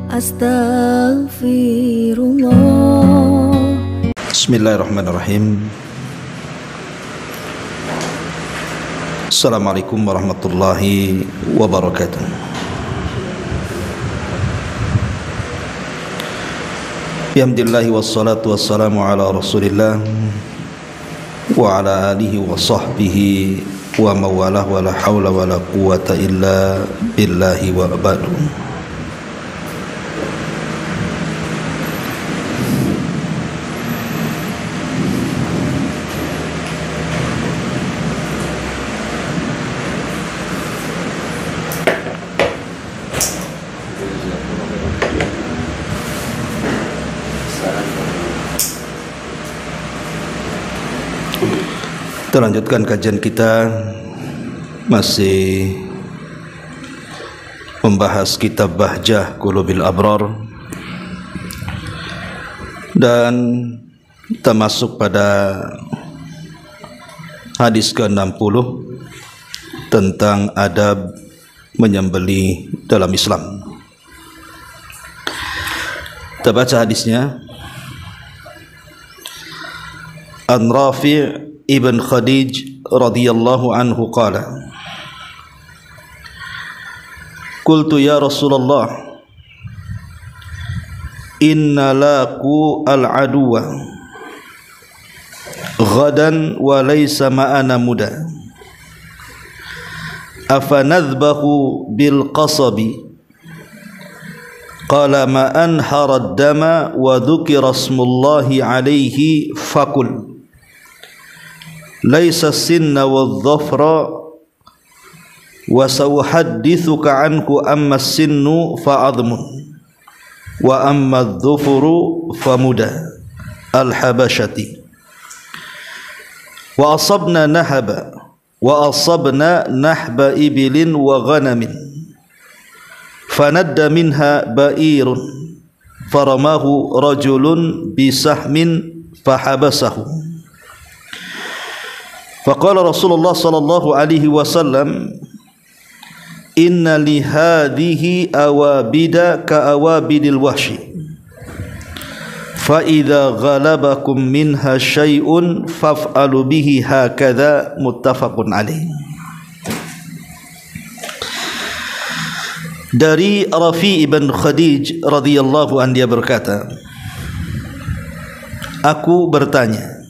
Astaghfirullah. Bismillahirrahmanirrahim. Assalamualaikum warahmatullahi wabarakatuh. Alhamdulillahi wassalatu wassalamu ala rasulillah wa ala alihi wa sahbihi wa mawalah wa la hawla wa la quwata illa billahi wa ba'du. Kita lanjutkan kajian kita, masih membahas kitab Bahjah Qulubil Abrar, dan kita masuk pada hadis ke-60 tentang adab menyembelih dalam Islam. Kita baca hadisnya. An Rafi' Ibn Khadij radhiyallahu anhu qala, qultu ya Rasulullah, inna laqu al-aduwa ghadan wa laysa ma'ana muda, afanadhbahu bil qasabi, qala ma anhara ad-dama wa dhukira ismullahi alayhi fakul laisa sinna wadh-dhafra wa sawhaddithuka anhu amma sinnu fa'adhmun wa amma adh-dhufru famuda al-habashati wa asabna nahba ibilin wa ghanamin fanadda minha ba'irun faramahu rajulun bisahmin fahabasahu. Faqala Rasulullah sallallahu alaihi wasallam, inna li hadhihi awabida ka awabidil wahshi, fa idza ghalabakum minha syai'un faf'alu bihi hakadha, muttafaqun alaih. Dari Rafi' ibn Khadij radhiyallahu anhu, dia berkata, aku bertanya,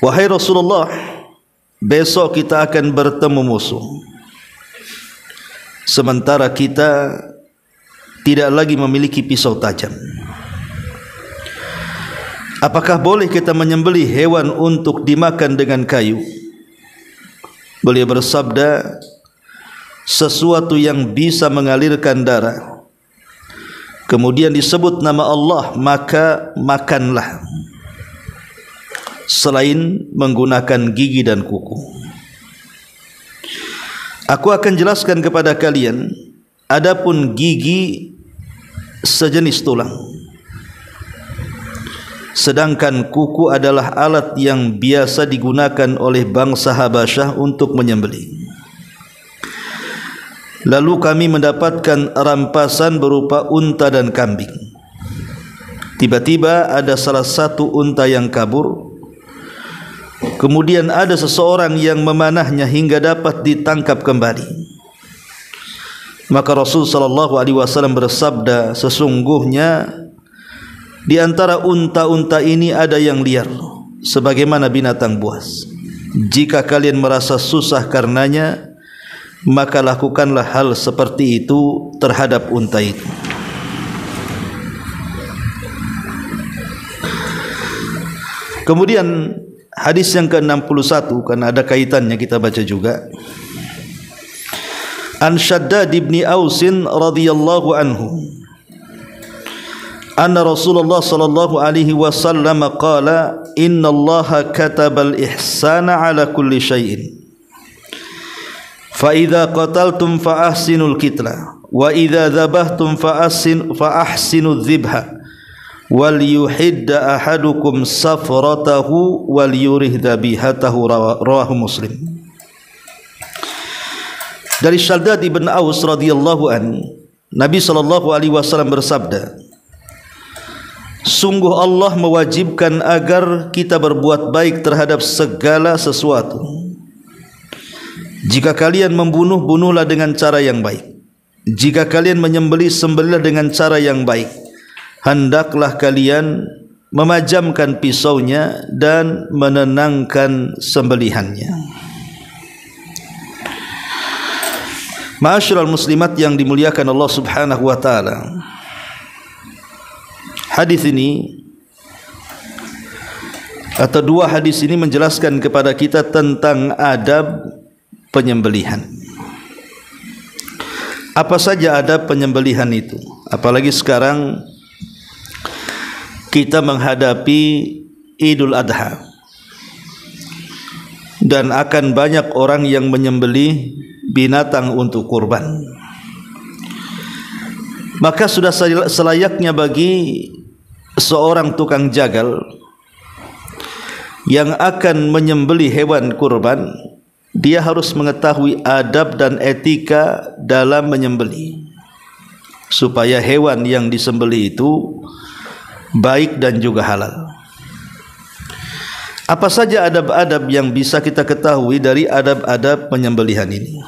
wahai Rasulullah, besok kita akan bertemu musuh, sementara kita tidak lagi memiliki pisau tajam. Apakah boleh kita menyembelih hewan untuk dimakan dengan kayu? Beliau bersabda, sesuatu yang bisa mengalirkan darah, kemudian disebut nama Allah, maka makanlah, selain menggunakan gigi dan kuku. Aku akan jelaskan kepada kalian, adapun gigi sejenis tulang, sedangkan kuku adalah alat yang biasa digunakan oleh bangsa Habasyah untuk menyembelih. Lalu kami mendapatkan rampasan berupa unta dan kambing. Tiba-tiba ada salah satu unta yang kabur. Kemudian ada seseorang yang memanahnya hingga dapat ditangkap kembali. Maka Rasul sallallahu alaihi wasallam bersabda, sesungguhnya di antara unta-unta ini ada yang liar, sebagaimana binatang buas. Jika kalian merasa susah karenanya, maka lakukanlah hal seperti itu terhadap unta itu. Kemudian hadis yang ke-61, karena ada kaitannya kita baca juga. An Shaddad ibn Ausin radhiyallahu anhu, anna Rasulullah sallallahu alaihi wasallam qala, innallaha katabal ihsana ala kulli syai'in, fa idza qataltum fa ahsinul qitla wa idza dzabhtum fa ahsinudz dzibha wal yuhidda ahadukum safratahu wal yurih dzabihatahu, rawahu Muslim. Dari Shaddad ibn Aus radhiyallahu anhu, Nabi SAW bersabda, sungguh Allah mewajibkan agar kita berbuat baik terhadap segala sesuatu. Jika kalian membunuh, bunuhlah dengan cara yang baik. Jika kalian menyembelih, sembelihlah dengan cara yang baik. Hendaklah kalian memajamkan pisaunya dan menenangkan sembelihannya. Ma'asyiral muslimat yang dimuliakan Allah Subhanahu wa taala. Hadis ini atau dua hadis ini menjelaskan kepada kita tentang adab penyembelihan. Apa saja adab penyembelihan itu? Apalagi sekarang kita menghadapi Idul Adha dan akan banyak orang yang menyembelih binatang untuk kurban. Maka sudah selayaknya bagi seorang tukang jagal yang akan menyembelih hewan kurban, dia harus mengetahui adab dan etika dalam menyembelih, supaya hewan yang disembelih itu baik dan juga halal. Apa saja adab-adab yang bisa kita ketahui dari adab-adab penyembelihan ini?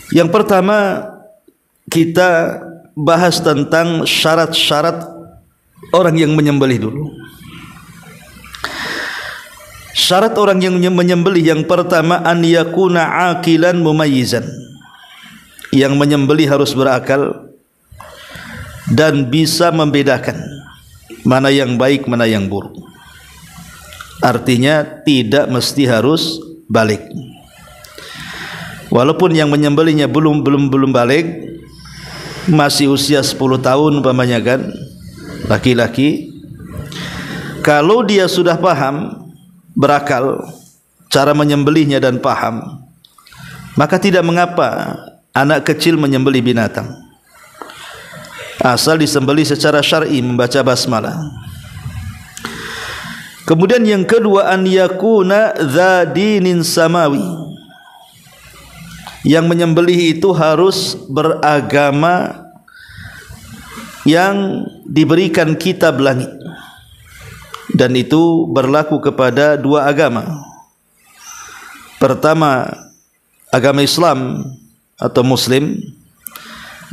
Yang pertama, kita bahas tentang syarat-syarat orang yang menyembelih dulu. Syarat orang yang menyembelih yang pertama, an yakuna aqilan mumayyizan. Yang menyembelih harus berakal dan bisa membedakan mana yang baik, mana yang buruk. Artinya tidak mesti harus balik. Walaupun yang menyembelihnya belum balik, masih usia 10 tahun umpamanya kan, laki-laki, kalau dia sudah paham, berakal cara menyembelihnya dan paham, maka tidak mengapa anak kecil menyembelih binatang, asal disembelih secara syar'i, membaca basmalah. Kemudian yang kedua, an yakuna dza dinin samawi. Yang menyembelih itu harus beragama yang diberikan kitab langit, dan itu berlaku kepada dua agama. Pertama, agama Islam atau Muslim.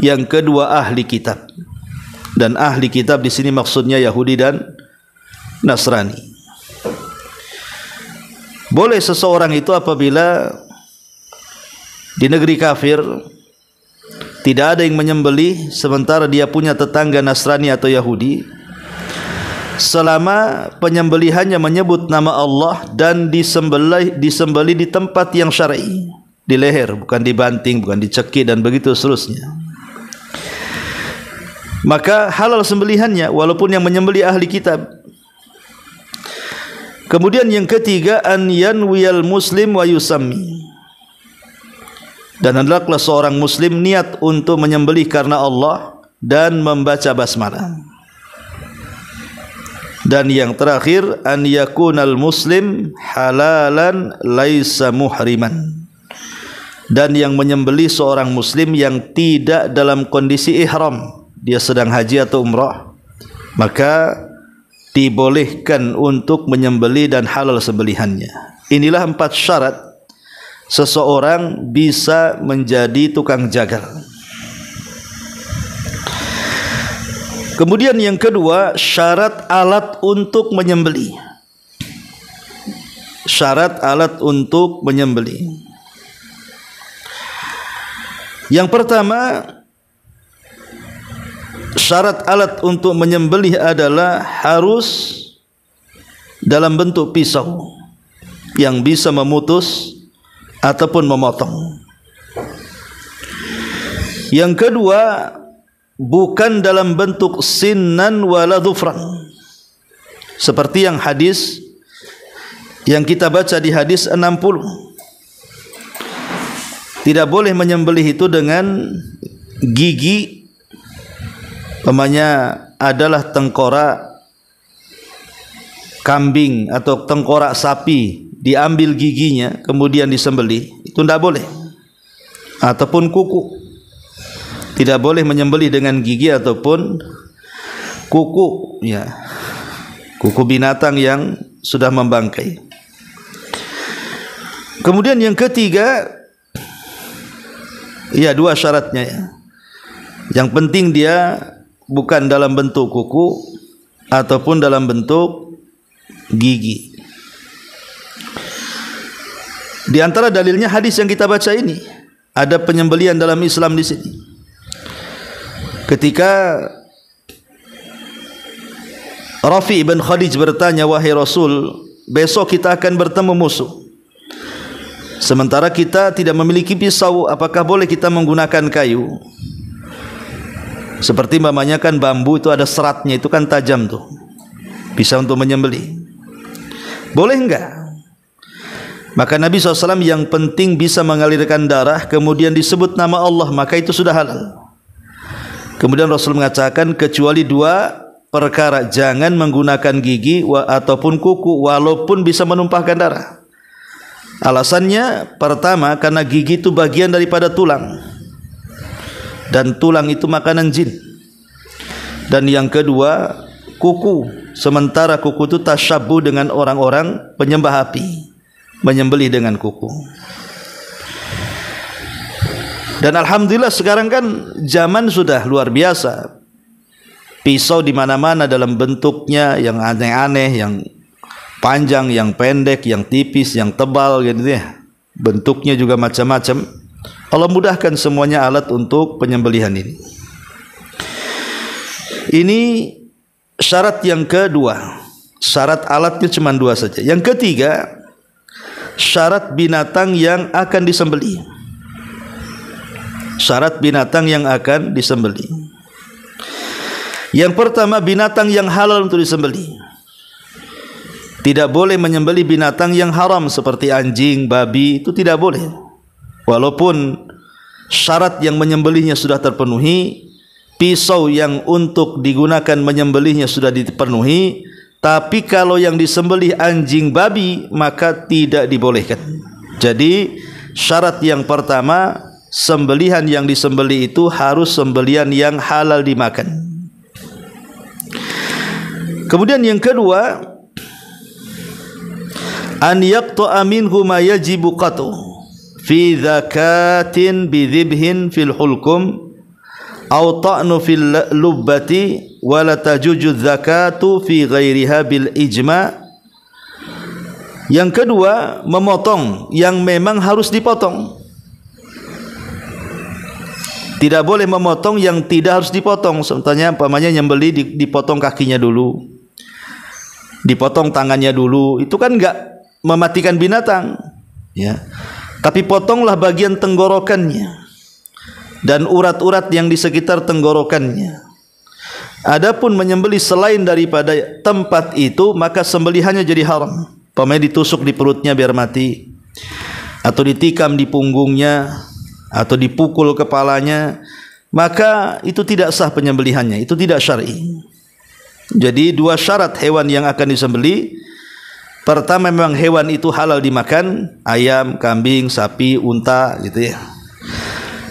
Yang kedua, ahli kitab. Dan ahli kitab di sini maksudnya Yahudi dan Nasrani. Boleh seseorang itu apabila di negeri kafir tidak ada yang menyembelih, sementara dia punya tetangga Nasrani atau Yahudi, selama penyembelihannya menyebut nama Allah dan disembelih di tempat yang syar'i, di leher, bukan dibanting, bukan dicekik dan begitu seterusnya, maka halal sembelihannya walaupun yang menyembelih ahli kitab. Kemudian yang ketiga, an yanwiyal muslim wa yusammi. Dan hendaklah seorang muslim niat untuk menyembelih karena Allah dan membaca basmalah. Dan yang terakhir, an yakunal muslim halalan laisa muhriman. Dan yang menyembelih seorang muslim yang tidak dalam kondisi ihram, dia sedang haji atau umrah, maka dibolehkan untuk menyembelih dan halal sembelihannya. Inilah 4 syarat seseorang bisa menjadi tukang jagal. Kemudian yang kedua, syarat alat untuk menyembelih. Syarat alat untuk menyembelih. Yang pertama, syarat alat untuk menyembelih adalah harus dalam bentuk pisau yang bisa memutus ataupun memotong. Yang kedua, bukan dalam bentuk sinnan wala dhufran, seperti yang hadis yang kita baca di hadis 60. Tidak boleh menyembelih itu dengan gigi, umpamanya adalah tengkorak kambing atau tengkorak sapi, diambil giginya kemudian disembelih, itu tidak boleh. Ataupun kuku, Tidak boleh menyembelih dengan gigi ataupun kuku, ya, kuku binatang yang sudah membangkai. Kemudian yang ketiga, ya, dua syaratnya, ya. Yang penting dia bukan dalam bentuk kuku ataupun dalam bentuk gigi. Di antara dalilnya hadis yang kita baca ini, ada penyembelihan dalam Islam di sini. Ketika Rafi bin Khadij bertanya, wahai Rasul, besok kita akan bertemu musuh, sementara kita tidak memiliki pisau, apakah boleh kita menggunakan kayu? Seperti mamanya kan bambu itu ada seratnya, itu kan tajam tuh, bisa untuk menyembelih. Boleh enggak? Maka Nabi SAW, yang penting bisa mengalirkan darah, kemudian disebut nama Allah, maka itu sudah halal. Kemudian Rasul mengatakan, kecuali dua perkara, jangan menggunakan gigi ataupun kuku walaupun bisa menumpahkan darah. Alasannya, pertama, karena gigi itu bagian daripada tulang, dan tulang itu makanan jin. Dan yang kedua, kuku, sementara kuku itu tasyabbuh dengan orang-orang penyembah api, menyembelih dengan kuku. Dan alhamdulillah sekarang kan zaman sudah luar biasa. Pisau di mana-mana dalam bentuknya yang aneh-aneh, yang panjang, yang pendek, yang tipis, yang tebal gitu ya. Bentuknya juga macam-macam. Allah mudahkan semuanya alat untuk penyembelihan ini. Ini syarat yang kedua. Syarat alatnya cuma dua saja. Yang ketiga, syarat binatang yang akan disembelih. Syarat binatang yang akan disembelih. Yang pertama, binatang yang halal untuk disembelih. Tidak boleh menyembelih binatang yang haram seperti anjing, babi, itu tidak boleh. Walaupun syarat yang menyembelihnya sudah terpenuhi, pisau yang untuk digunakan menyembelihnya sudah dipenuhi, tapi kalau yang disembelih anjing, babi, maka tidak dibolehkan. Jadi syarat yang pertama, sembelihan yang disembelih itu harus sembelihan yang halal dimakan. Kemudian yang kedua, an yaqta'a minhu ma yajibu qatu fi zakatin bi dhibhin fil hulkum aw ta'nu fil lubbati wa la tajuju zakatu fi ghairiha bil ijma'. Yang kedua, memotong yang memang harus dipotong. Tidak boleh memotong yang tidak harus dipotong. Contohnya umpamanya nyembelih dipotong kakinya dulu, dipotong tangannya dulu, itu kan enggak mematikan binatang, ya. Tapi potonglah bagian tenggorokannya dan urat-urat yang di sekitar tenggorokannya. Adapun menyembelih selain daripada tempat itu, maka sembelihannya jadi haram. Umpamanya ditusuk di perutnya biar mati, atau ditikam di punggungnya, atau dipukul kepalanya, maka itu tidak sah penyembelihannya, itu tidak syar'i. Jadi dua syarat hewan yang akan disembelih. Pertama, memang hewan itu halal dimakan, ayam, kambing, sapi, unta gitu ya.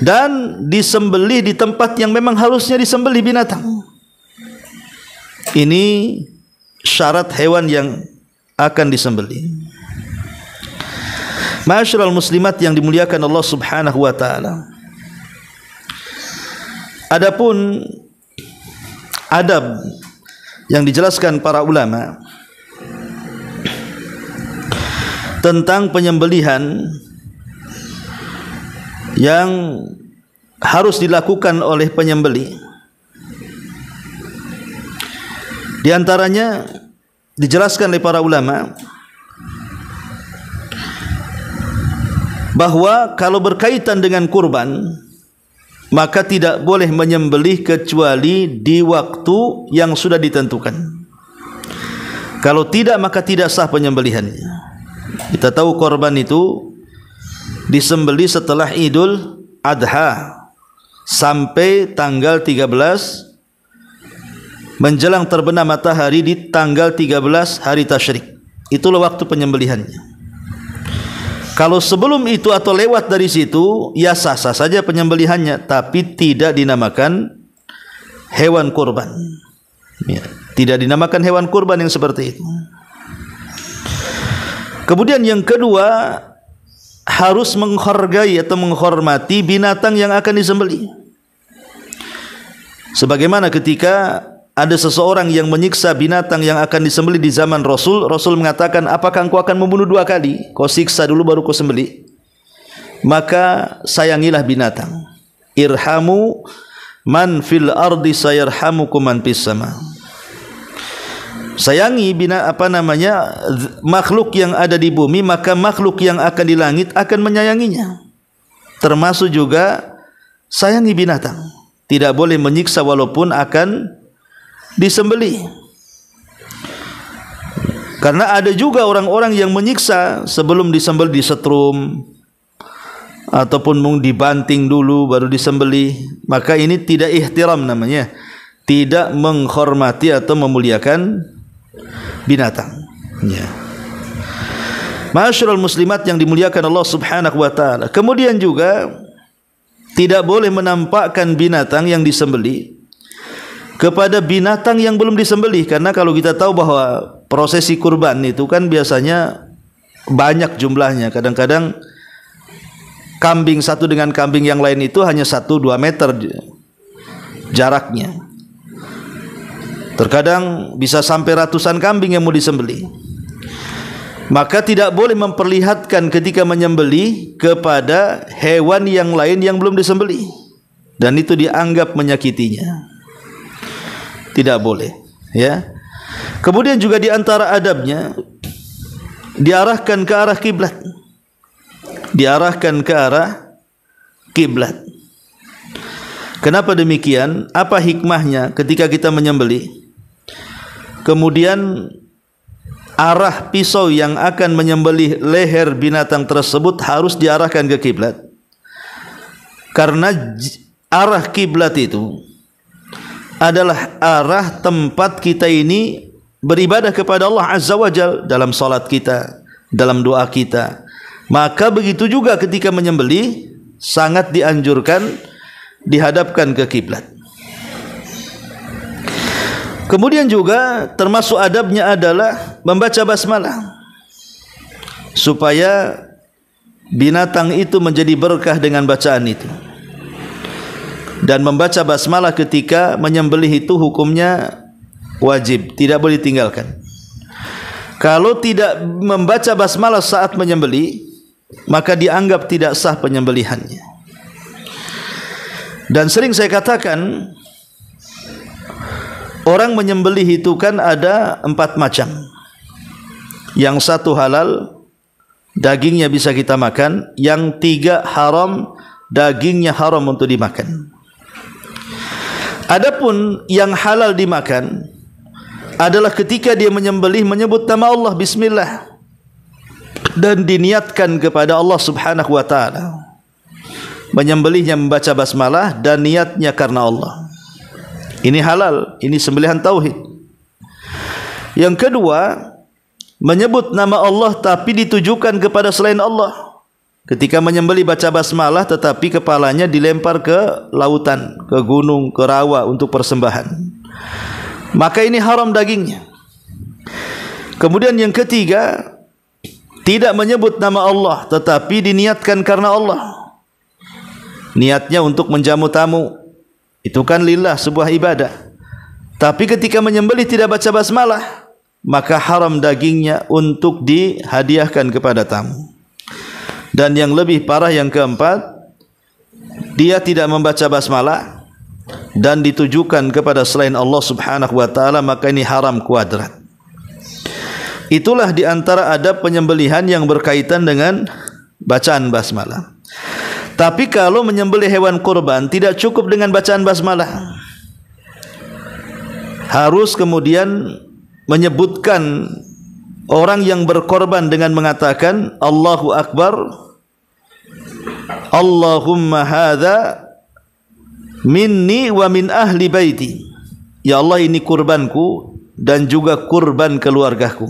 Dan disembelih di tempat yang memang harusnya disembelih binatang. Ini syarat hewan yang akan disembelih. Ma'asyiral muslimat yang dimuliakan Allah Subhanahu wa taala. Adapun adab yang dijelaskan para ulama tentang penyembelihan yang harus dilakukan oleh penyembelih, di antaranya dijelaskan oleh para ulama bahwa kalau berkaitan dengan kurban, maka tidak boleh menyembelih kecuali di waktu yang sudah ditentukan. Kalau tidak, maka tidak sah penyembelihannya. Kita tahu korban itu disembelih setelah Idul Adha sampai tanggal 13 menjelang terbenam matahari di tanggal 13 hari tasyrik. Itulah waktu penyembelihannya. Kalau sebelum itu atau lewat dari situ, ya sah-sah saja penyembelihannya, tapi tidak dinamakan hewan kurban. Ya, tidak dinamakan hewan kurban yang seperti itu. Kemudian yang kedua, harus menghargai atau menghormati binatang yang akan disembelih. Sebagaimana ketika ada seseorang yang menyiksa binatang yang akan disembelih di zaman Rasul, Rasul mengatakan, apakah engkau akan membunuh 2 kali? Kau siksa dulu baru kau sembelih. Maka sayangilah binatang. Irhamu man fil ardi sayarhamukum man fis sama. Sayangi makhluk yang ada di bumi, maka makhluk yang akan di langit akan menyayanginya. Termasuk juga sayangi binatang. Tidak boleh menyiksa walaupun akan disembelih. Karena ada juga orang-orang yang menyiksa sebelum disembelih, disetrum ataupun dibanting dulu baru disembelih. Maka ini tidak ihtiram namanya, tidak menghormati atau memuliakan binatang. Ya. Ma'asyiral muslimat yang dimuliakan Allah Subhanahu wa taala. Kemudian juga tidak boleh menampakkan binatang yang disembelih kepada binatang yang belum disembelih, karena kalau kita tahu bahwa prosesi kurban itu kan biasanya banyak jumlahnya. Kadang-kadang kambing satu dengan kambing yang lain itu hanya 1-2 meter jaraknya. Terkadang bisa sampai ratusan kambing yang mau disembelih. Maka tidak boleh memperlihatkan ketika menyembelih kepada hewan yang lain yang belum disembelih, dan itu dianggap menyakitinya. Tidak boleh, ya. Kemudian juga di antara adabnya, diarahkan ke arah kiblat. Diarahkan ke arah kiblat. Kenapa demikian? Apa hikmahnya ketika kita menyembelih? Kemudian arah pisau yang akan menyembelih leher binatang tersebut harus diarahkan ke kiblat. Karena arah kiblat itu adalah arah tempat kita ini beribadah kepada Allah Azza wa Jalla dalam salat kita, dalam doa kita. Maka begitu juga ketika menyembelih sangat dianjurkan dihadapkan ke kiblat. Kemudian juga termasuk adabnya adalah membaca basmalah supaya binatang itu menjadi berkah dengan bacaan itu. Dan membaca basmalah ketika menyembelih itu hukumnya wajib, tidak boleh ditinggalkan. Kalau tidak membaca basmalah saat menyembelih, maka dianggap tidak sah penyembelihannya. Dan sering saya katakan, orang menyembelih itu kan ada 4 macam. Yang 1 halal, dagingnya bisa kita makan. Yang 3 haram, dagingnya haram untuk dimakan. Adapun yang halal dimakan adalah ketika dia menyembelih menyebut nama Allah, bismillah, dan diniatkan kepada Allah Subhanahu wa taala. Menyembelihnya membaca basmalah dan niatnya karena Allah. Ini halal, ini sembelihan tauhid. Yang kedua, menyebut nama Allah tapi ditujukan kepada selain Allah. Ketika menyembelih baca basmalah tetapi kepalanya dilempar ke lautan, ke gunung, ke rawa untuk persembahan, maka ini haram dagingnya. Kemudian yang ketiga, tidak menyebut nama Allah tetapi diniatkan karena Allah. Niatnya untuk menjamu tamu, itu kan lillah, sebuah ibadah. Tapi ketika menyembelih tidak baca basmalah, maka haram dagingnya untuk dihadiahkan kepada tamu. Dan yang lebih parah yang keempat, dia tidak membaca basmalah dan ditujukan kepada selain Allah Subhanahu wa taala, maka ini haram kuadrat. Itulah di antara adab penyembelihan yang berkaitan dengan bacaan basmalah. Tapi kalau menyembelih hewan kurban tidak cukup dengan bacaan basmalah. Harus kemudian menyebutkan orang yang berkorban dengan mengatakan Allahu Akbar, Allahumma hadza minni wa min ahli baiti. Ya Allah, ini kurbanku dan juga kurban keluargaku.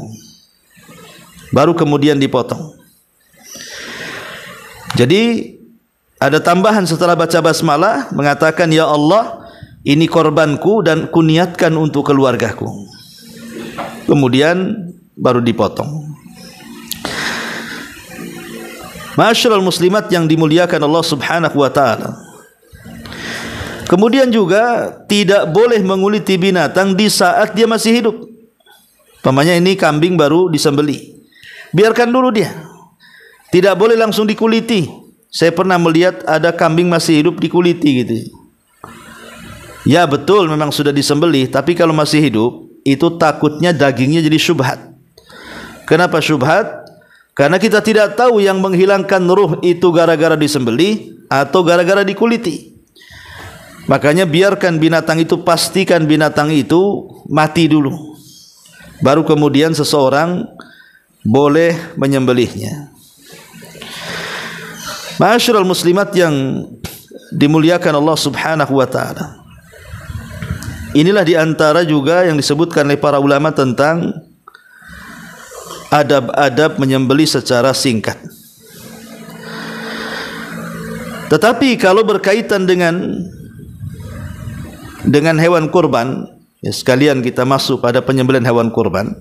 Baru kemudian dipotong. Jadi ada tambahan setelah baca basmalah, mengatakan, ya Allah, ini korbanku dan kuniatkan untuk keluargaku. Kemudian baru dipotong. Ma'asyiral muslimat yang dimuliakan Allah Subhanahu wa taala. Kemudian juga tidak boleh menguliti binatang di saat dia masih hidup. Umpamanya ini kambing baru disembelih, biarkan dulu dia. Tidak boleh langsung dikuliti. Saya pernah melihat ada kambing masih hidup dikuliti gitu. Ya betul memang sudah disembelih, tapi kalau masih hidup itu takutnya dagingnya jadi syubhat. Kenapa syubhat? Karena kita tidak tahu yang menghilangkan ruh itu gara-gara disembelih atau gara-gara dikuliti. Makanya biarkan binatang itu, pastikan binatang itu mati dulu, baru kemudian seseorang boleh menyembelihnya. Ma'asyiral muslimat yang dimuliakan Allah Subhanahu wa taala. Inilah diantara juga yang disebutkan oleh para ulama tentang adab-adab menyembelih secara singkat. Tetapi kalau berkaitan dengan hewan kurban, ya sekalian kita masuk pada penyembelihan hewan kurban,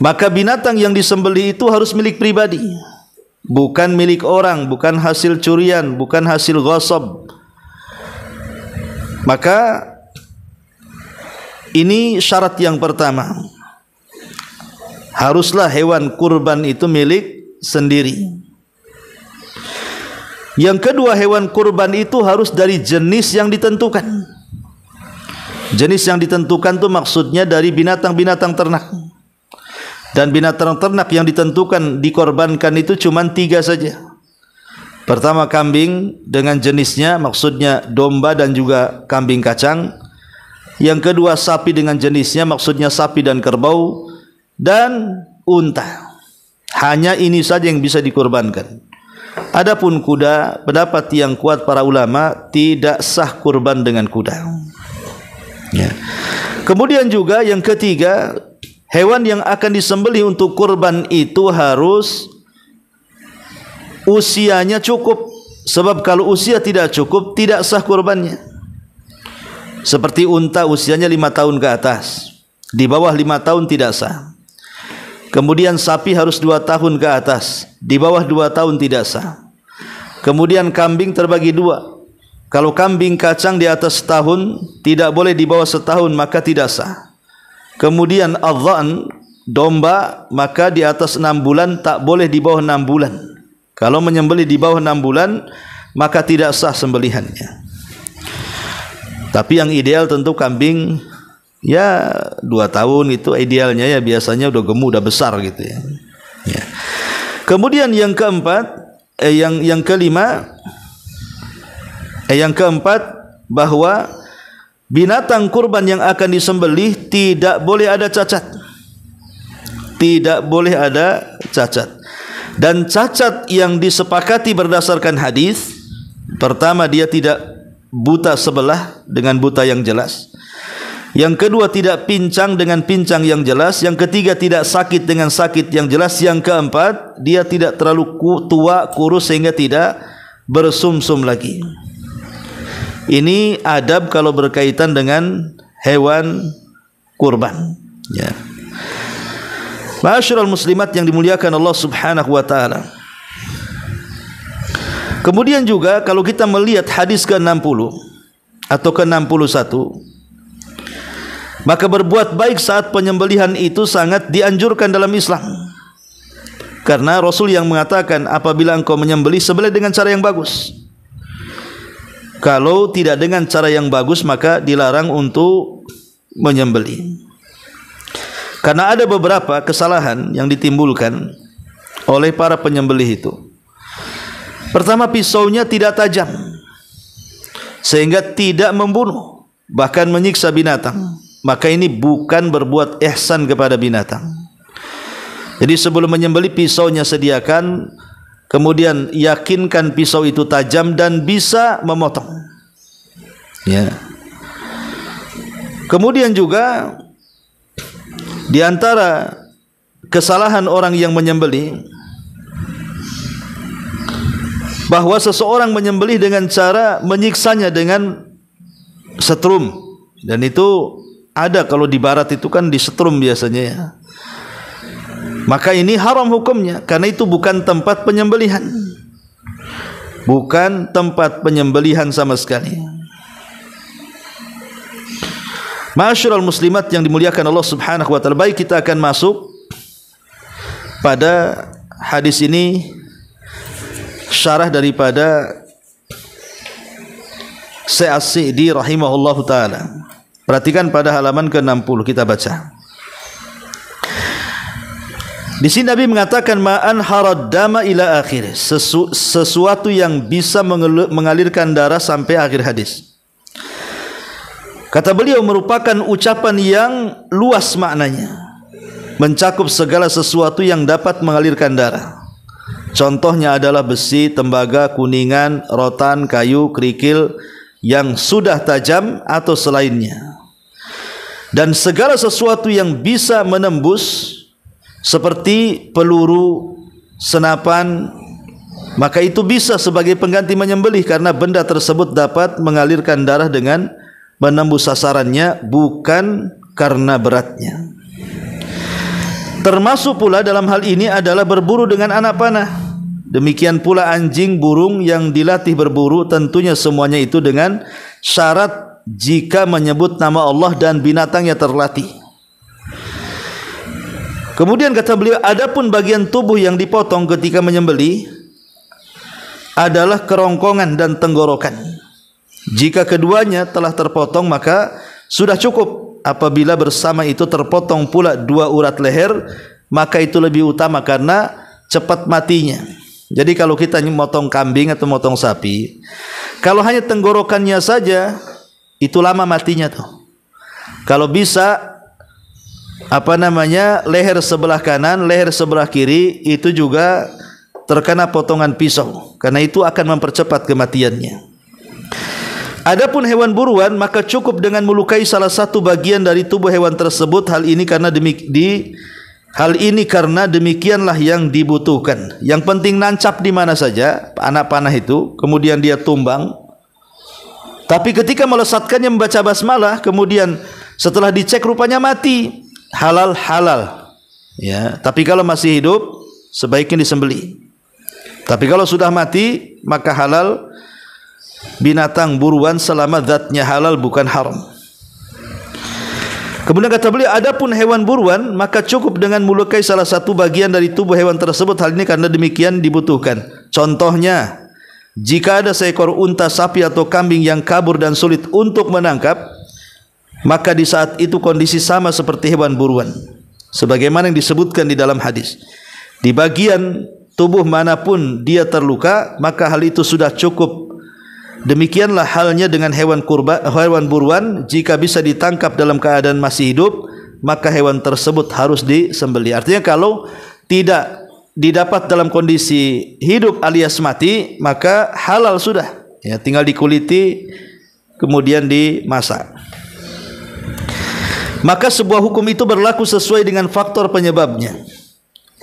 maka binatang yang disembelih itu harus milik pribadi, bukan milik orang, bukan hasil curian, bukan hasil ghasab. Maka ini syarat yang pertama, haruslah hewan kurban itu milik sendiri. Yang kedua, hewan kurban itu harus dari jenis yang ditentukan. Jenis yang ditentukan itu maksudnya dari binatang-binatang ternak. Dan binatang ternak yang ditentukan dikorbankan itu cuma 3 saja. Pertama kambing dengan jenisnya, maksudnya domba dan juga kambing kacang. Yang kedua sapi dengan jenisnya, maksudnya sapi dan kerbau. Dan unta. Hanya ini saja yang bisa dikurbankan. Adapun kuda, pendapat yang kuat para ulama, tidak sah kurban dengan kuda. Ya. Kemudian juga yang ketiga, hewan yang akan disembelih untuk kurban itu harus usianya cukup. Sebab kalau usia tidak cukup, tidak sah kurbannya. Seperti unta usianya 5 tahun ke atas, di bawah 5 tahun tidak sah. Kemudian sapi harus 2 tahun ke atas, di bawah 2 tahun tidak sah. Kemudian kambing terbagi 2. Kalau kambing kacang di atas setahun, tidak boleh di bawah setahun, maka tidak sah. Kemudian adhan, domba, maka di atas 6 bulan, tak boleh di bawah 6 bulan. Kalau menyembelih di bawah 6 bulan, maka tidak sah sembelihannya. Tapi yang ideal tentu kambing, ya 2 tahun itu idealnya, ya biasanya udah gemuk, udah besar gitu ya. Ya. Kemudian yang keempat, yang keempat bahwa binatang kurban yang akan disembelih tidak boleh ada cacat. Tidak boleh ada cacat. Dan cacat yang disepakati berdasarkan hadis, pertama dia tidak buta sebelah dengan buta yang jelas. Yang kedua tidak pincang dengan pincang yang jelas. Yang ketiga tidak sakit dengan sakit yang jelas. Yang keempat dia tidak terlalu tua, kurus sehingga tidak bersumsum lagi. Ini adab kalau berkaitan dengan hewan kurban. Ya. Ma'asyiral muslimat yang dimuliakan Allah Subhanahu wa taala. Kemudian juga kalau kita melihat hadis ke-60 atau ke-61, maka berbuat baik saat penyembelihan itu sangat dianjurkan dalam Islam. Karena Rasul yang mengatakan, apabila engkau menyembelih, sembelih dengan cara yang bagus. Kalau tidak dengan cara yang bagus, maka dilarang untuk menyembelih. Karena ada beberapa kesalahan yang ditimbulkan oleh para penyembelih itu. Pertama, pisaunya tidak tajam sehingga tidak membunuh, bahkan menyiksa binatang. Maka ini bukan berbuat ihsan kepada binatang. Jadi sebelum menyembelih, pisaunya sediakan, kemudian yakinkan pisau itu tajam dan bisa memotong. Ya. Kemudian juga di antara kesalahan orang yang menyembelih, bahwa seseorang menyembelih dengan cara menyiksanya dengan setrum, dan itu ada kalau di barat itu kan disetrum biasanya ya. Maka ini haram hukumnya karena itu bukan tempat penyembelihan. Bukan tempat penyembelihan sama sekali. Ma'asyiral muslimat yang dimuliakan Allah Subhanahu wa taala, baik kita akan masuk pada hadis ini, syarah daripada Syekh As-Sa'di rahimahullahu taala. Perhatikan pada halaman ke-60 kita baca. Di sini Nabi mengatakan ma'an harad dama ila akhir, sesuatu yang bisa mengalirkan darah sampai akhir hadis. Kata beliau merupakan ucapan yang luas maknanya, mencakup segala sesuatu yang dapat mengalirkan darah. Contohnya adalah besi, tembaga, kuningan, rotan, kayu, kerikil yang sudah tajam atau selainnya, dan segala sesuatu yang bisa menembus seperti peluru, senapan, maka itu bisa sebagai pengganti menyembelih karena benda tersebut dapat mengalirkan darah dengan menembus sasarannya, bukan karena beratnya. Termasuk pula dalam hal ini adalah berburu dengan anak panah. Demikian pula anjing, burung yang dilatih berburu, tentunya semuanya itu dengan syarat jika menyebut nama Allah dan binatangnya terlatih. Kemudian kata beliau, adapun bagian tubuh yang dipotong ketika menyembelih adalah kerongkongan dan tenggorokan. Jika keduanya telah terpotong maka sudah cukup. Apabila bersama itu terpotong pula dua urat leher, maka itu lebih utama karena cepat matinya. Jadi kalau kita memotong kambing atau memotong sapi, kalau hanya tenggorokannya saja, itu lama matinya tuh. Kalau bisa leher sebelah kanan, leher sebelah kiri itu juga terkena potongan pisau, karena itu akan mempercepat kematiannya. Adapun hewan buruan, maka cukup dengan melukai salah satu bagian dari tubuh hewan tersebut. Hal ini karena demikianlah yang dibutuhkan. Yang penting nancap di mana saja anak panah itu, kemudian dia tumbang. Tapi ketika melesatkannya membaca basmalah, kemudian setelah dicek rupanya mati, halal. Ya, tapi kalau masih hidup sebaiknya disembelih. Tapi kalau sudah mati maka halal binatang buruan selama zatnya halal bukan haram. Kemudian kata beliau, adapun hewan buruan maka cukup dengan melukai salah satu bagian dari tubuh hewan tersebut. Hal ini karena demikian dibutuhkan. Contohnya, jika ada seekor unta, sapi atau kambing yang kabur dan sulit untuk menangkap, maka di saat itu kondisi sama seperti hewan buruan, sebagaimana yang disebutkan di dalam hadis. Di bagian tubuh manapun dia terluka, maka hal itu sudah cukup. Demikianlah halnya dengan hewan buruan. Jika bisa ditangkap dalam keadaan masih hidup, maka hewan tersebut harus disembelih. Artinya kalau tidak didapat dalam kondisi hidup alias mati, maka halal sudah. Ya, tinggal dikuliti kemudian dimasak. Maka sebuah hukum itu berlaku sesuai dengan faktor penyebabnya.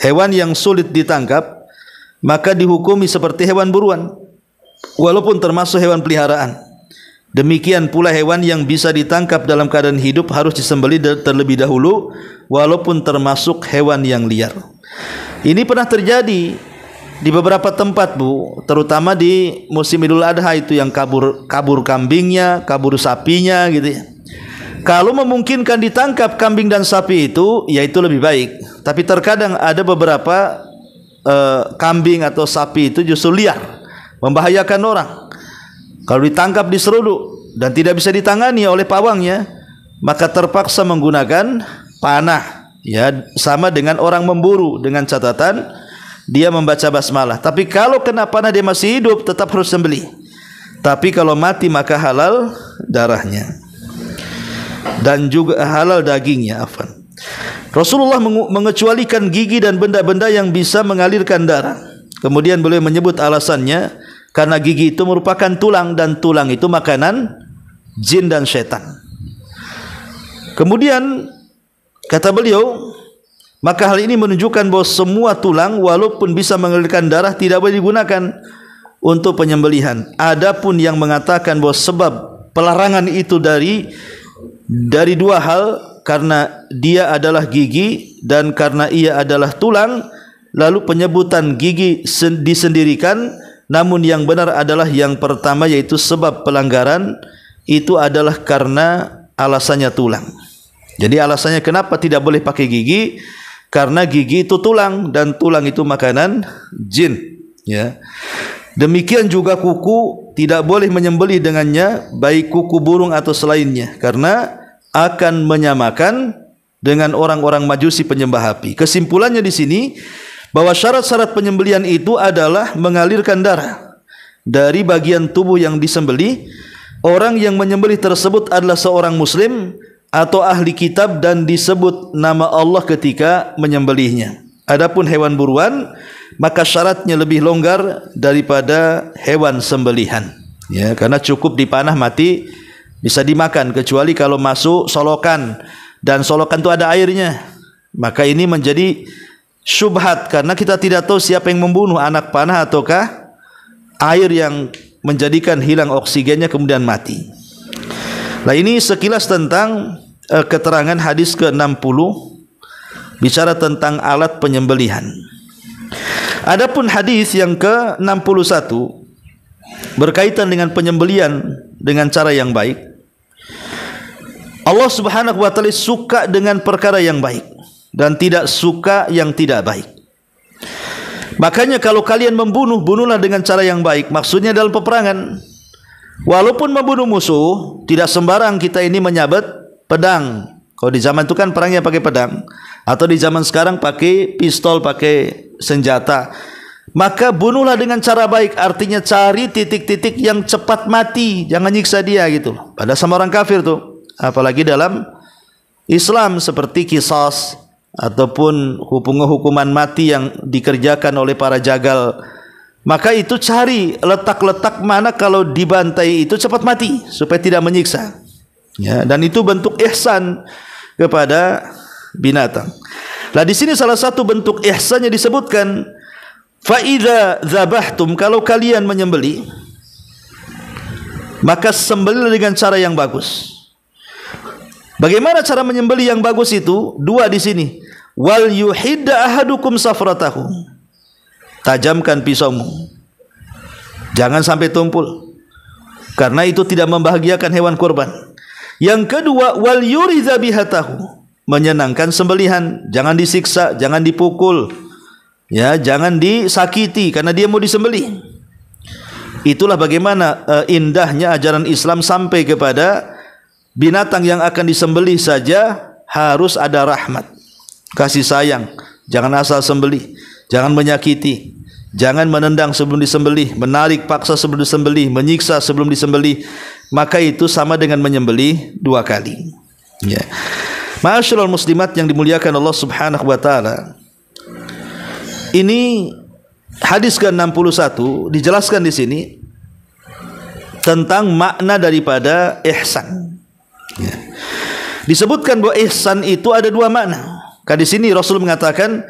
Hewan yang sulit ditangkap maka dihukumi seperti hewan buruan, walaupun termasuk hewan peliharaan. Demikian pula hewan yang bisa ditangkap dalam keadaan hidup harus disembelih terlebih dahulu, walaupun termasuk hewan yang liar. Ini pernah terjadi di beberapa tempat, Bu, terutama di musim Idul Adha itu, yang kabur kambingnya, kabur sapinya gitu ya. Kalau memungkinkan ditangkap kambing dan sapi itu, ya itu lebih baik. Tapi terkadang ada beberapa kambing atau sapi itu justru liar, membahayakan orang. Kalau ditangkap diseruduk dan tidak bisa ditangani oleh pawangnya, maka terpaksa menggunakan panah. Ya, sama dengan orang memburu, dengan catatan dia membaca basmalah. Tapi kalau kena panah dia masih hidup, tetap harus sembelih. Tapi kalau mati maka halal darahnya dan juga halal dagingnya. Rasulullah mengecualikan gigi dan benda-benda yang bisa mengalirkan darah. Kemudian beliau menyebut alasannya, karena gigi itu merupakan tulang dan tulang itu makanan jin dan setan. Kemudian kata beliau, maka hal ini menunjukkan bahwa semua tulang walaupun bisa mengalirkan darah tidak boleh digunakan untuk penyembelihan. Adapun yang mengatakan bahwa sebab pelarangan itu dari dua hal, karena dia adalah gigi dan karena ia adalah tulang, lalu penyebutan gigi disendirikan, namun yang benar adalah yang pertama, yaitu sebab pelanggaran itu adalah karena alasannya tulang. Jadi alasannya kenapa tidak boleh pakai gigi, karena gigi itu tulang dan tulang itu makanan jin, ya. Demikian juga kuku, tidak boleh menyembelih dengannya, baik kuku burung atau selainnya, karena akan menyamakan dengan orang-orang Majusi penyembah api. Kesimpulannya di sini bahwa syarat-syarat penyembelihan itu adalah mengalirkan darah dari bagian tubuh yang disembelih. Orang yang menyembelih tersebut adalah seorang muslim atau ahli kitab dan disebut nama Allah ketika menyembelihnya. Adapun hewan buruan, maka syaratnya lebih longgar daripada hewan sembelihan, ya, karena cukup dipanah mati, bisa dimakan, kecuali kalau masuk solokan dan solokan itu ada airnya, maka ini menjadi syubhat karena kita tidak tahu siapa yang membunuh, anak panah ataukah air yang menjadikan hilang oksigennya kemudian mati. Nah, ini sekilas tentang keterangan hadis ke-60 bicara tentang alat penyembelihan. Adapun hadis yang ke-61 berkaitan dengan penyembelihan dengan cara yang baik. Allah Subhanahu wa taala suka dengan perkara yang baik dan tidak suka yang tidak baik. Makanya kalau kalian membunuh, bunuhlah dengan cara yang baik. Maksudnya dalam peperangan, walaupun membunuh musuh, tidak sembarang kita ini menyabet pedang. Kalau di zaman itu kan perangnya pakai pedang, atau di zaman sekarang pakai pistol, pakai senjata. Maka bunuhlah dengan cara baik, artinya cari titik-titik yang cepat mati, jangan nyiksa dia gitu. Pada sama orang kafir tuh, apalagi dalam Islam seperti qisas ataupun hukuman mati yang dikerjakan oleh para jagal, maka itu cari letak-letak mana kalau dibantai itu cepat mati supaya tidak menyiksa, ya, dan itu bentuk ihsan kepada binatang. Nah, di sini salah satu bentuk ihsannya disebutkan, fa idza dzabahtum, kalau kalian menyembelih maka sembelih dengan cara yang bagus. Bagaimana cara menyembelih yang bagus itu? Dua di sini. Wal yuhidda ahadukum safratahu. Tajamkan pisaumu. Jangan sampai tumpul. Karena itu tidak membahagiakan hewan kurban. Yang kedua, wal yuridza bihatahu. Menyenangkan sembelihan, jangan disiksa, jangan dipukul. Ya, jangan disakiti karena dia mau disembelih. Itulah bagaimana indahnya ajaran Islam sampai kepada binatang yang akan disembelih saja harus ada rahmat, kasih sayang. Jangan asal sembelih, jangan menyakiti, jangan menendang sebelum disembelih, menarik paksa sebelum disembelih, menyiksa sebelum disembelih. Maka itu sama dengan menyembelih dua kali, ya. Ma'asyiral muslimat yang dimuliakan Allah Subhanahu wa taala. Ini hadis ke-61 dijelaskan di sini tentang makna daripada ihsan. Ya. Disebutkan bahwa ihsan itu ada dua makna. Di sini Rasul mengatakan,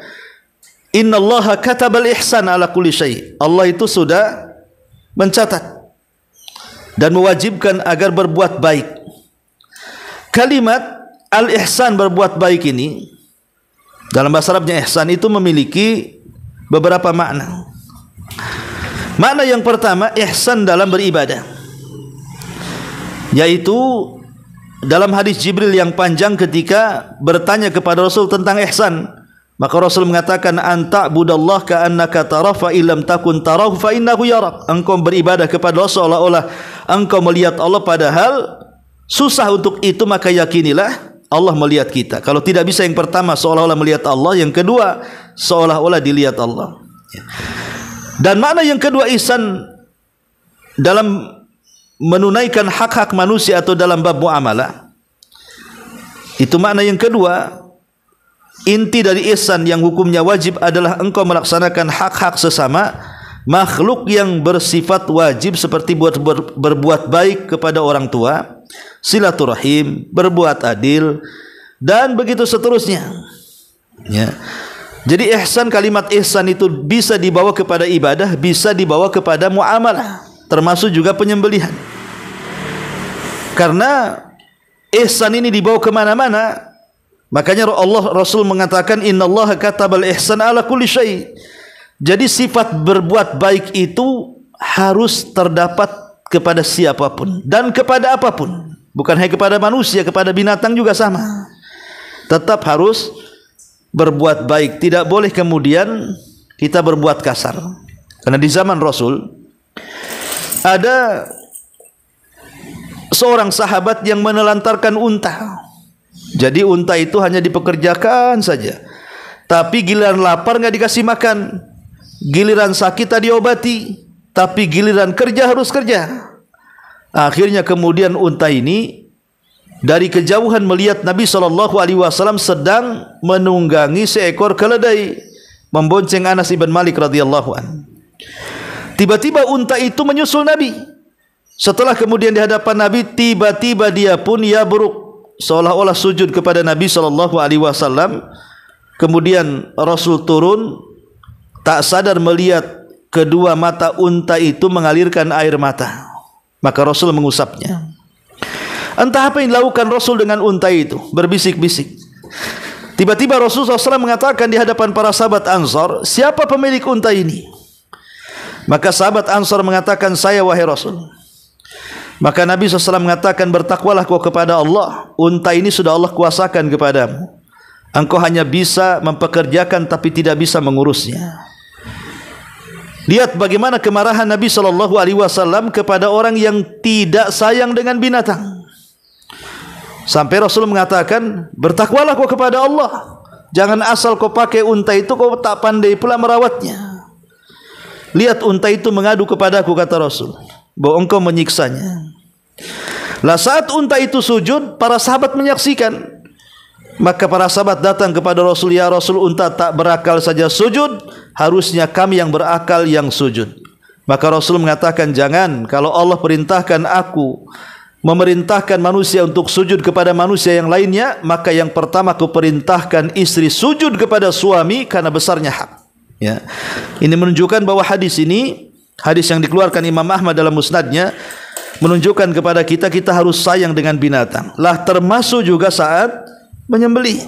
innallaha katabal ihsan ala kulli syai. Allah itu sudah mencatat dan mewajibkan agar berbuat baik. Kalimat al-ihsan, berbuat baik, ini dalam bahasa Arabnya ihsan itu memiliki beberapa makna. Makna yang pertama, ihsan dalam beribadah, yaitu dalam hadis Jibril yang panjang ketika bertanya kepada Rasul tentang ihsan, maka Rasul mengatakan, anta budallah ka'annaka tarah fa illam takun tarahu fa innahu yarak. Engkau beribadah kepada Allah seolah-olah engkau melihat Allah, padahal susah untuk itu, maka yakinilah Allah melihat kita. Kalau tidak bisa yang pertama seolah-olah melihat Allah, yang kedua seolah-olah dilihat Allah. Dan makna yang kedua ihsan dalam menunaikan hak-hak manusia atau dalam bab muamalah, itu makna yang kedua. Inti dari ihsan yang hukumnya wajib adalah engkau melaksanakan hak-hak sesama makhluk yang bersifat wajib, seperti berbuat baik kepada orang tua, silaturahim, berbuat adil, dan begitu seterusnya, ya. Jadi ihsan, kalimat ihsan itu bisa dibawa kepada ibadah, bisa dibawa kepada muamalah, termasuk juga penyembelihan. Karena ihsan ini dibawa kemana-mana. Makanya Rasul mengatakan innallaha katabal ihsan ala kulli syai'. Jadi sifat berbuat baik itu harus terdapat kepada siapapun dan kepada apapun. Bukan hanya kepada manusia, kepada binatang juga sama. Tetap harus berbuat baik, tidak boleh kemudian kita berbuat kasar. Karena di zaman Rasul ada seorang sahabat yang menelantarkan unta. Jadi unta itu hanya dipekerjakan saja, tapi giliran lapar nggak dikasih makan, giliran sakit tak diobati, tapi giliran kerja harus kerja. Akhirnya kemudian unta ini dari kejauhan melihat Nabi SAW sedang menunggangi seekor keledai, membonceng Anas ibn Malik radhiyallahu an. Tiba-tiba unta itu menyusul Nabi. Setelah kemudian di hadapan Nabi, tiba-tiba dia pun yabruk, seolah-olah sujud kepada Nabi SAW. Kemudian Rasul turun, tak sadar melihat kedua mata unta itu mengalirkan air mata. Maka Rasul mengusapnya. Entah apa yang dilakukan Rasul dengan unta itu, berbisik-bisik. Tiba-tiba Rasulullah SAW mengatakan di hadapan para sahabat Ansar, siapa pemilik unta ini? Maka sahabat Ansar mengatakan, saya wahai Rasul. Maka Nabi SAW mengatakan, bertakwalah kau kepada Allah, unta ini sudah Allah kuasakan kepadamu. Engkau hanya bisa mempekerjakan tapi tidak bisa mengurusnya. Lihat bagaimana kemarahan Nabi SAW kepada orang yang tidak sayang dengan binatang. Sampai Rasul mengatakan, bertakwalah kau kepada Allah. Jangan asal kau pakai unta itu, kau tak pandai pula merawatnya. Lihat unta itu mengadu kepadaku, kata Rasul, bahwa engkau menyiksanya. Lah saat unta itu sujud, para sahabat menyaksikan. Maka para sahabat datang kepada Rasul, ya Rasul, unta tak berakal saja sujud, harusnya kami yang berakal yang sujud. Maka Rasul mengatakan, jangan, kalau Allah perintahkan aku memerintahkan manusia untuk sujud kepada manusia yang lainnya, maka yang pertama aku perintahkan istri sujud kepada suami karena besarnya hak. Ya. Ini menunjukkan bahwa hadis ini, hadis yang dikeluarkan Imam Ahmad dalam musnadnya, menunjukkan kepada kita, kita harus sayang dengan binatang. Lah termasuk juga saat menyembelih.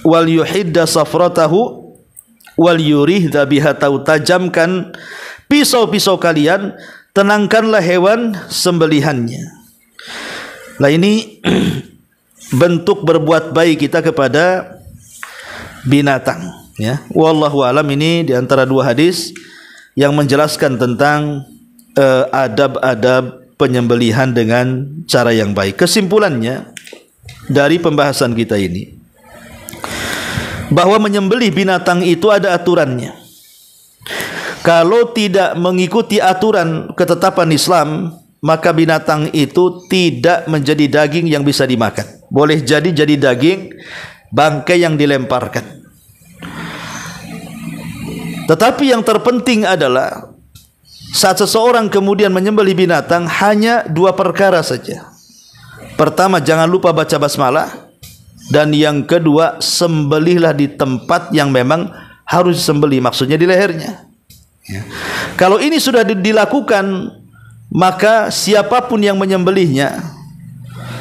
Wal yuhidda safratahu wal yurih dhabihatahu, tajamkan pisau-pisau kalian, tenangkanlah hewan sembelihannya. Nah ini bentuk berbuat baik kita kepada binatang, ya. Wallahu alam, ini di antara dua hadis yang menjelaskan tentang adab-adab penyembelihan dengan cara yang baik. Kesimpulannya dari pembahasan kita ini, bahwa menyembelih binatang itu ada aturannya. Kalau tidak mengikuti aturan ketetapan Islam, maka binatang itu tidak menjadi daging yang bisa dimakan. Boleh jadi daging bangkai yang dilemparkan. Tetapi yang terpenting adalah saat seseorang kemudian menyembelih binatang, hanya dua perkara saja. Pertama, jangan lupa baca basmalah, dan yang kedua, sembelihlah di tempat yang memang harus disembelih, maksudnya di lehernya. Ya. Kalau ini sudah dilakukan, maka siapapun yang menyembelihnya,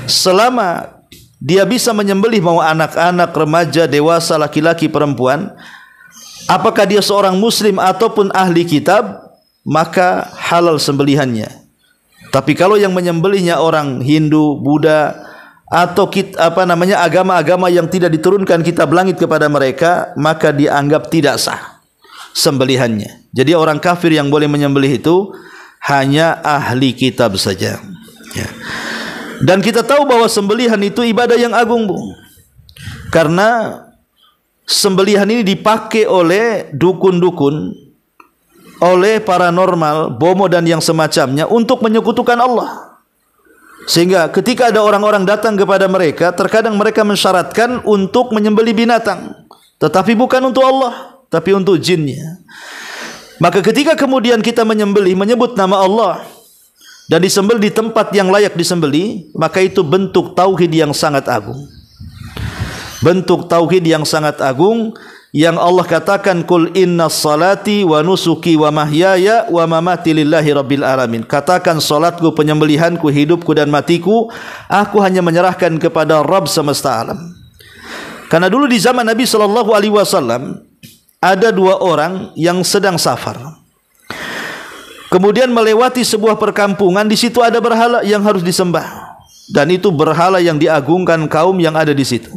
selama dia bisa menyembelih mau anak-anak, remaja, dewasa, laki-laki, perempuan, apakah dia seorang muslim ataupun ahli kitab, maka halal sembelihannya. Tapi kalau yang menyembelihnya orang Hindu, Buddha, atau agama-agama yang tidak diturunkan kitab langit kepada mereka, maka dianggap tidak sah sembelihannya. Jadi orang kafir yang boleh menyembelih itu hanya ahli kitab saja, ya. Dan kita tahu bahwa sembelihan itu ibadah yang agung, Bu. Karena sembelihan ini dipakai oleh dukun-dukun, oleh paranormal, bomo dan yang semacamnya untuk menyekutukan Allah. Sehingga ketika ada orang-orang datang kepada mereka, terkadang mereka mensyaratkan untuk menyembelih binatang, tetapi bukan untuk Allah, tapi untuk jinnya. Maka ketika kemudian kita menyebut nama Allah dan disembelih di tempat yang layak disembelih, maka itu bentuk tauhid yang sangat agung. Bentuk tauhid yang sangat agung yang Allah katakan, qul inna salati wa nusuki wa mahyaya wa mamati lillahi rabbil alamin. Katakan, salatku, penyembelihanku, hidupku dan matiku, aku hanya menyerahkan kepada Rabb semesta alam. Karena dulu di zaman Nabi SAW ada dua orang yang sedang safar. Kemudian melewati sebuah perkampungan, di situ ada berhala yang harus disembah. Dan itu berhala yang diagungkan kaum yang ada di situ.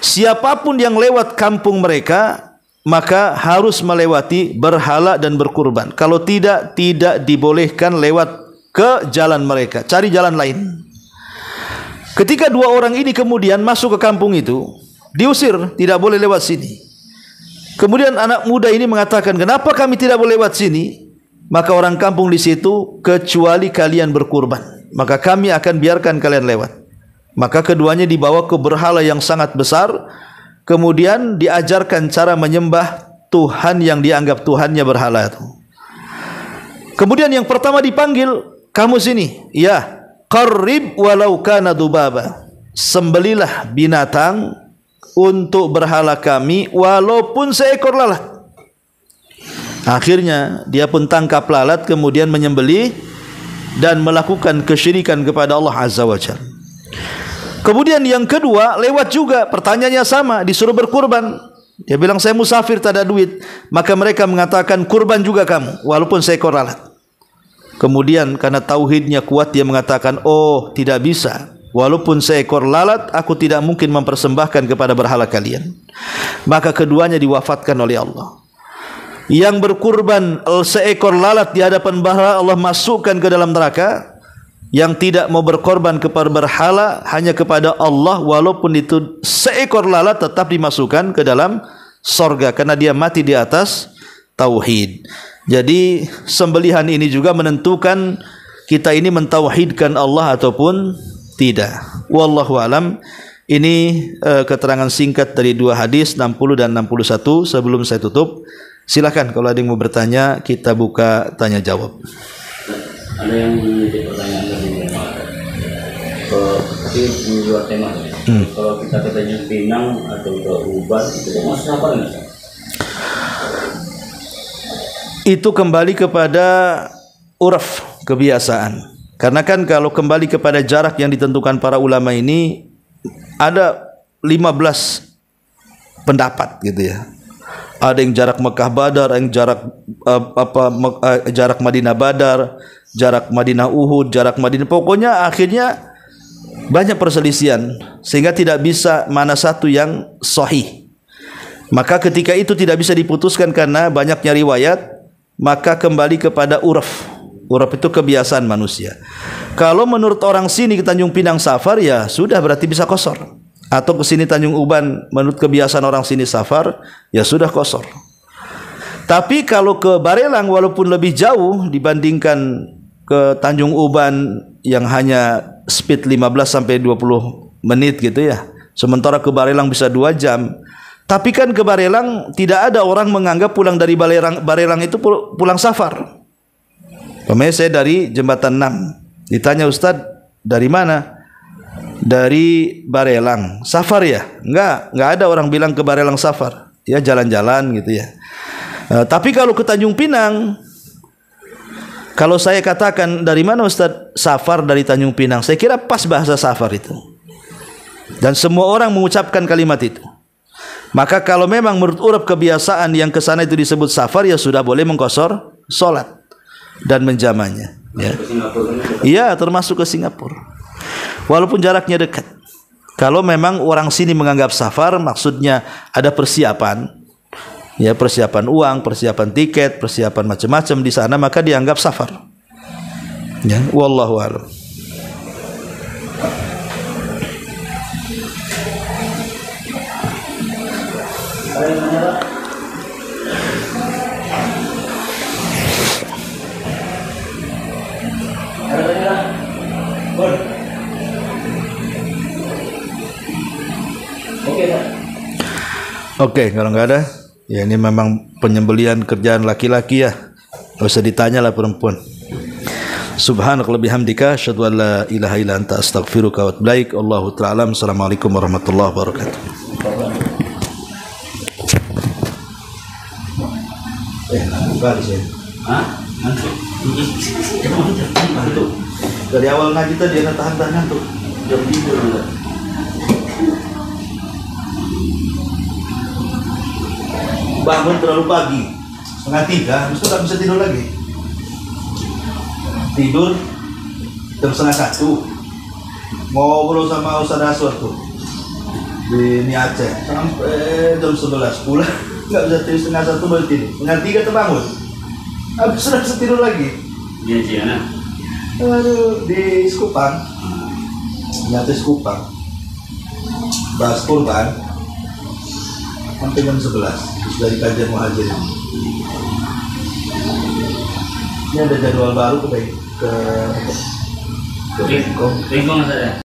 Siapapun yang lewat kampung mereka, maka harus melewati berhala dan berkurban. Kalau tidak, tidak dibolehkan lewat ke jalan mereka. Cari jalan lain. Ketika dua orang ini kemudian masuk ke kampung itu, diusir, tidak boleh lewat sini. Kemudian anak muda ini mengatakan, kenapa kami tidak boleh lewat sini? Maka orang kampung di situ, kecuali kalian berkurban, maka kami akan biarkan kalian lewat. Maka keduanya dibawa ke berhala yang sangat besar, kemudian diajarkan cara menyembah Tuhan yang dianggap Tuhannya berhala itu. Kemudian yang pertama dipanggil, kamu sini. Ya, qarrib walau kana dubaba. Sembelilah binatang untuk berhala kami walaupun seekor lalat. Akhirnya dia pun tangkap lalat, kemudian menyembelih dan melakukan kesyirikan kepada Allah Azza wa Jalla. Kemudian yang kedua lewat juga, pertanyaannya sama, disuruh berkurban. Dia bilang, saya musafir, tak ada duit. Maka mereka mengatakan, kurban juga kamu walaupun seekor lalat. Kemudian karena tauhidnya kuat, dia mengatakan, oh tidak bisa, walaupun seekor lalat aku tidak mungkin mempersembahkan kepada berhala kalian. Maka keduanya diwafatkan oleh Allah. Yang berkurban seekor lalat di hadapan berhala, Allah masukkan ke dalam neraka. Yang tidak mau berkorban kepada berhala, hanya kepada Allah, walaupun itu seekor lalat, tetap dimasukkan ke dalam sorga, karena dia mati di atas tauhid. Jadi sembelihan ini juga menentukan kita ini mentauhidkan Allah ataupun tidak. Wallahu alam. Ini keterangan singkat dari dua hadis 60 dan 61. Sebelum saya tutup, silakan kalau ada yang mau bertanya, kita buka tanya jawab. Ada yang menjadi pertanyaan lebih tapi di luar tema. Kalau kita ke Tanjung Pinang atau ke Uban, itu masuk apa enggak? Itu kembali kepada uraf, kebiasaan. Karena kan kalau kembali kepada jarak yang ditentukan para ulama ini, ada 15 pendapat gitu ya. Ada yang jarak Mekah Badar, ada yang jarak jarak Madinah Badar, jarak Madinah Uhud, jarak Madinah, pokoknya akhirnya banyak perselisihan sehingga tidak bisa mana satu yang sahih. Maka ketika itu tidak bisa diputuskan karena banyaknya riwayat, maka kembali kepada uraf. Uraf itu kebiasaan manusia. Kalau menurut orang sini ke Tanjung Pinang safar, ya sudah berarti bisa qashar. Atau ke sini Tanjung Uban menurut kebiasaan orang sini safar, ya sudah qashar. Tapi kalau ke Barelang walaupun lebih jauh dibandingkan ke Tanjung Uban yang hanya speed 15 sampai 20 menit gitu ya. Sementara ke Barelang bisa 2 jam. Tapi kan ke Barelang tidak ada orang menganggap pulang dari Barelang itu pulang safar. Pemain saya dari Jembatan 6. Ditanya, Ustaz, dari mana? Dari Barelang. Safar ya? Enggak ada orang bilang ke Barelang safar. Ya jalan-jalan gitu ya. Tapi kalau ke Tanjung Pinang, kalau saya katakan dari mana Ustaz? Safar dari Tanjung Pinang, saya kira pas bahasa safar itu. Dan semua orang mengucapkan kalimat itu. Maka kalau memang menurut uruf kebiasaan yang ke sana itu disebut safar, ya sudah boleh mengqashar salat dan menjamanya. Ya. Iya, termasuk ke Singapura. Walaupun jaraknya dekat. Kalau memang orang sini menganggap safar, maksudnya ada persiapan. Ya, persiapan uang, persiapan tiket, persiapan macam-macam di sana, maka dianggap safar. Ya, wallahu a'lam. Oke, kalau nggak ada, ya ini memang penyembelihan kerjaan laki-laki ya. Nggak usah ditanya lah perempuan. Subhanaka bihamdika asyhadu an la ilaha illa anta astaghfiruka wa atubu ilaik. Allahu ta'ala. Assalamualaikum warahmatullahi wabarakatuh. Kali sih. Hah? Ngantuk. Ngantuk. Dari awal ngaji tadi dia tahan ngantuk. Jam tidur enggak? Bangun terlalu pagi, 2:30, habis itu tak bisa tidur lagi. Tidur jam 1:30, ngobrol sama Ustaz Aswad tuh di Aceh sampai jam 11 pulang, nggak bisa tidur. 1:30 baru tidur, 2:30 terbangun, habis sudah bisa tidur lagi. Dia Ciana. Aduh, di Sekupang, nyata Sekupang, bahas kurban sampai jam 11 dari kajian muhajir. Ini ada jadwal baru ke Bengkong. Bingung saya.